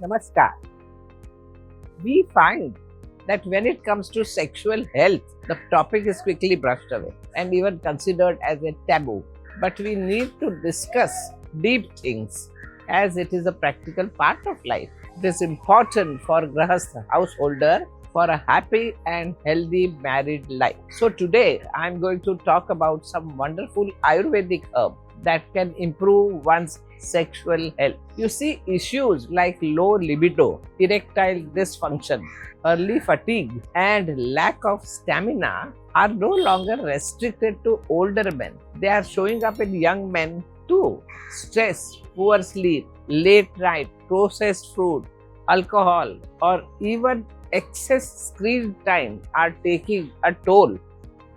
Namaskar. We find that when it comes to sexual health, the topic is quickly brushed away and even considered as a taboo. But we need to discuss deep things as it is a practical part of life. It is important for Grahastha householder for a happy and healthy married life. So today I am going to talk about some wonderful Ayurvedic herb that can improve one's sexual health. You see, issues like low libido, erectile dysfunction, early fatigue, and lack of stamina are no longer restricted to older men. They are showing up in young men too. Stress, poor sleep, late night, processed food, alcohol, or even excess screen time are taking a toll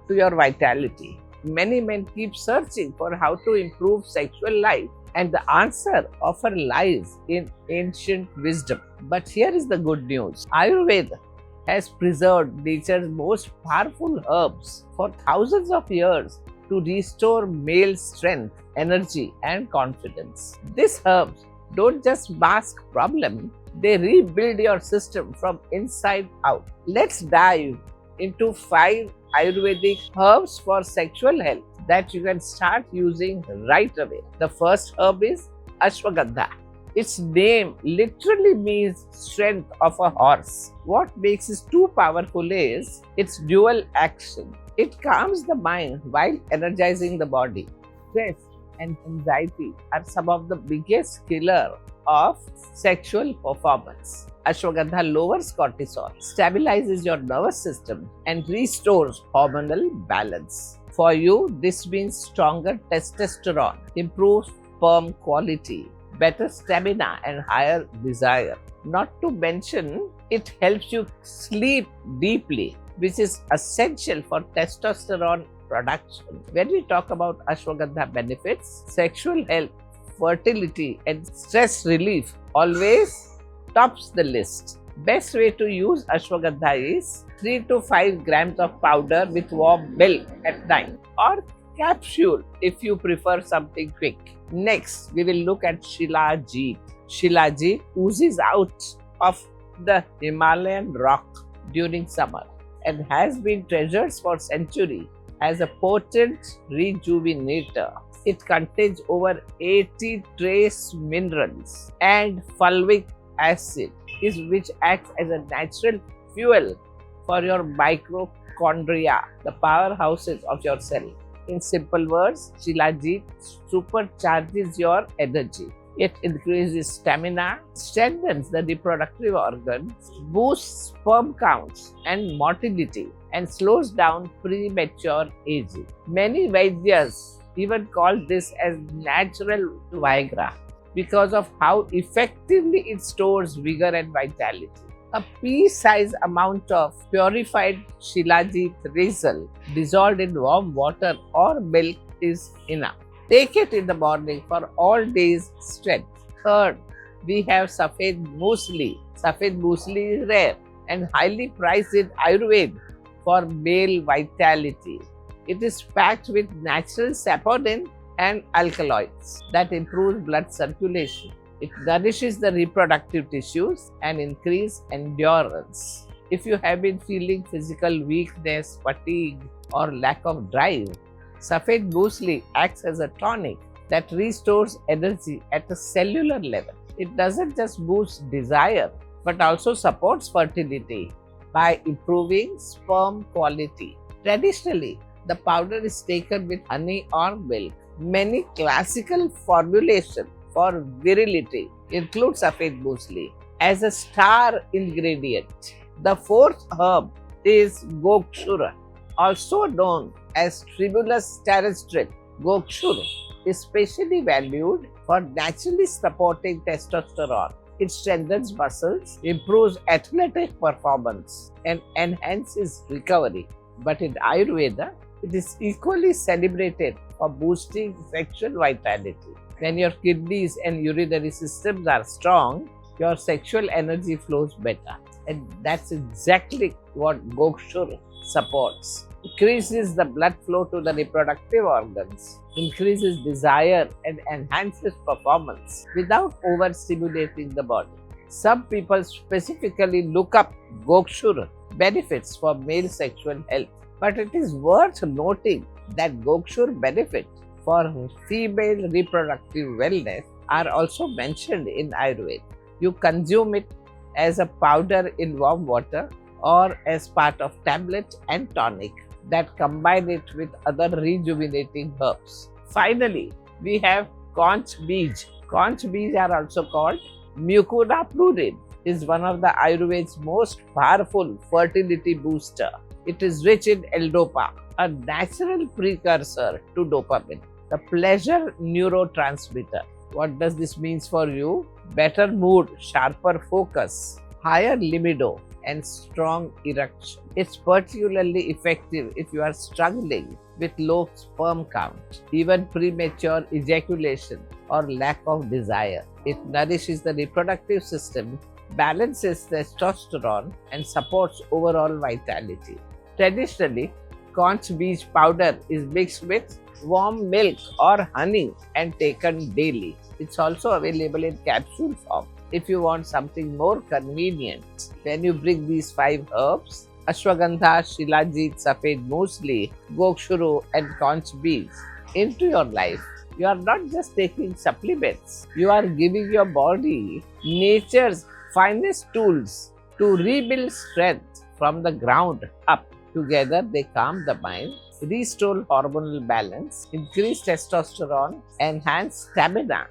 to your vitality. Many men keep searching for how to improve sexual life, and the answer often lies in ancient wisdom. But here is the good news: Ayurveda has preserved nature's most powerful herbs for thousands of years to restore male strength, energy, and confidence. These herbs don't just mask problems, they rebuild your system from inside out. Let's dive into 5 Ayurvedic herbs for sexual health that you can start using right away. The first herb is Ashwagandha. Its name literally means strength of a horse. What makes it too powerful is its dual action. It calms the mind while energizing the body. Stress and anxiety are some of the biggest killer of sexual performance. Ashwagandha lowers cortisol, stabilizes your nervous system, and restores hormonal balance. For you, this means stronger testosterone, improved sperm quality, better stamina, and higher desire. Not to mention, it helps you sleep deeply, which is essential for testosterone production. When we talk about Ashwagandha benefits, sexual health, fertility, and stress relief always tops the list. Best way to use Ashwagandha is 3 to 5 grams of powder with warm milk at night, or capsule if you prefer something quick. Next, we will look at Shilajit. Shilajit oozes out of the Himalayan rock during summer and has been treasured for centuries as a potent rejuvenator. It contains over 80 trace minerals and fulvic acid, which acts as a natural fuel for your mitochondria, the powerhouses of your cell. In simple words, Shilajit supercharges your energy. It increases stamina, strengthens the reproductive organs, boosts sperm counts and motility, and slows down premature aging. Many Vaidyas even call this as natural Viagra because of how effectively it stores vigor and vitality. A pea-sized amount of purified Shilajit resin dissolved in warm water or milk is enough. Take it in the morning for all days strength. Third, we have Safed Musli. Safed Musli is rare and highly prized in Ayurveda for male vitality. It is packed with natural saponin and alkaloids that improve blood circulation. It nourishes the reproductive tissues and increases endurance. If you have been feeling physical weakness, fatigue, or lack of drive, Safed Musli acts as a tonic that restores energy at a cellular level. It doesn't just boost desire, but also supports fertility by improving sperm quality. Traditionally, the powder is taken with honey or milk. Many classical formulations for virility include Safed Musli as a star ingredient. The fourth herb is Gokshura, also known as Tribulus terrestris. Gokshura is specially valued for naturally supporting testosterone. It strengthens muscles, improves athletic performance, and enhances recovery. But in Ayurveda, it is equally celebrated for boosting sexual vitality. When your kidneys and urinary systems are strong, your sexual energy flows better. And that's exactly what Gokshura supports. Increases the blood flow to the reproductive organs, increases desire and enhances performance without overstimulating the body. Some people specifically look up Gokshura benefits for male sexual health, but it is worth noting that Gokshura benefits for female reproductive wellness are also mentioned in Ayurveda. You consume it as a powder in warm water or as part of tablet and tonic that combine it with other rejuvenating herbs. Finally, we have Kaunch Beej. Kaunch Beej are also called Mucuna prurine, is one of the Ayurveda's most powerful fertility booster. It is rich in L-Dopa, a natural precursor to dopamine, the pleasure neurotransmitter. What does this mean for you? Better mood, sharper focus, higher libido, and strong erection. It's particularly effective if you are struggling with low sperm count, even premature ejaculation, or lack of desire. It nourishes the reproductive system, balances testosterone, and supports overall vitality. Traditionally, Kaunch Beej powder is mixed with warm milk or honey and taken daily. It's also available in capsule form. If you want something more convenient, when you bring these 5 herbs, Ashwagandha, Shilajit, Safed Musli, Gokshura, and Kaunch Beej into your life, you are not just taking supplements, you are giving your body nature's finest tools to rebuild strength from the ground up. Together, they calm the mind, restore hormonal balance, increase testosterone, enhance stamina,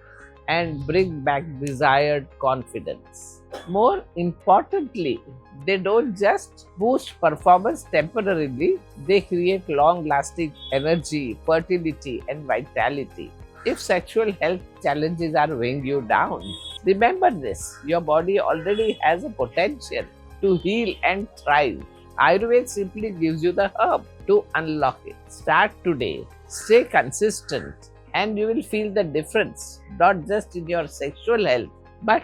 and bring back desired confidence. More importantly, they don't just boost performance temporarily, they create long-lasting energy, fertility, and vitality. If sexual health challenges are weighing you down, remember this: your body already has a potential to heal and thrive. Ayurveda simply gives you the herb to unlock it. Start today, stay consistent, and you will feel the difference, not just in your sexual health, but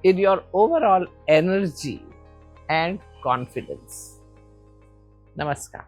in your overall energy and confidence. Namaskar.